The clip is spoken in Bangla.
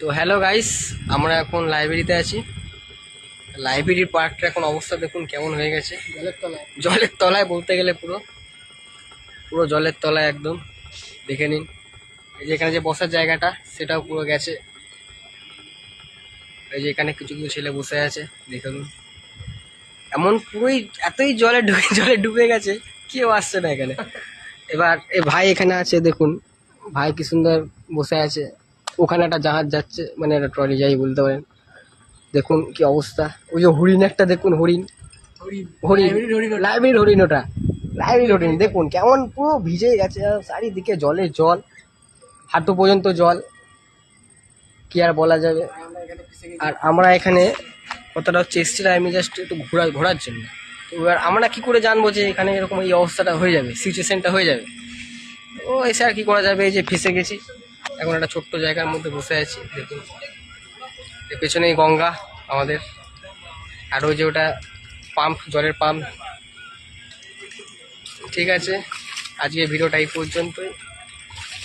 তো হ্যালো গাইস, আমরা এখন লাইব্রেরিতে আছি। লাইব্রেরির পার্কটা এখন অবস্থা দেখুন কেমন হয়ে গেছে। জলের তলায় বলতে গেলে পুরো পুরো জলের তলায় একদম। দেখে নিন, এই যে এখানে যে বসার জায়গাটা সেটাও পুরো গেছে। এই যে এখানে কিছু কিছু ছেলে বসে আছে, দেখে নিন। এমন পুরোই এতই জলে ডুবে গেছে, কেউ আসছে না এখানে। এবার এই ভাই এখানে আছে, দেখুন ভাই কি সুন্দর বসে আছে। ওখানে একটা জাহাজ যাচ্ছে, মানে একটা ট্রলি যাই বলতে পারেন। দেখুন কি অবস্থা। ওই যে হরিণ একটা দেখুন, হরিণ হরিণ লাইব্রেরির হরিণ, ওটা লাইব্রেরির হরিণ। দেখুন কেমন পুরো ভিজে গেছে, আর চারিদিকে জলে জল, হাঁটু পর্যন্ত জল, কি আর বলা যাবে। আর আমরা এখানে কতটা হচ্ছে এসেছিলাম আমি জাস্ট একটু ঘোরার জন্য। তো এবার আমরা কি করে জানবো যে এখানে এরকম এই অবস্থাটা হয়ে যাবে, সিচুয়েশনটা হয়ে যাবে। ও এসে আর কি করা যাবে, এই যে ফেসে গেছি। এখন একটা ছোট্ট জায়গার মধ্যে বসে আছি, দেখুন এর পেছনেই গঙ্গা আমাদের। আর ওই যে ওটা পাম্প, জলের পাম্প। ঠিক আছে, আজকে ভিডিওটা এই পর্যন্তই।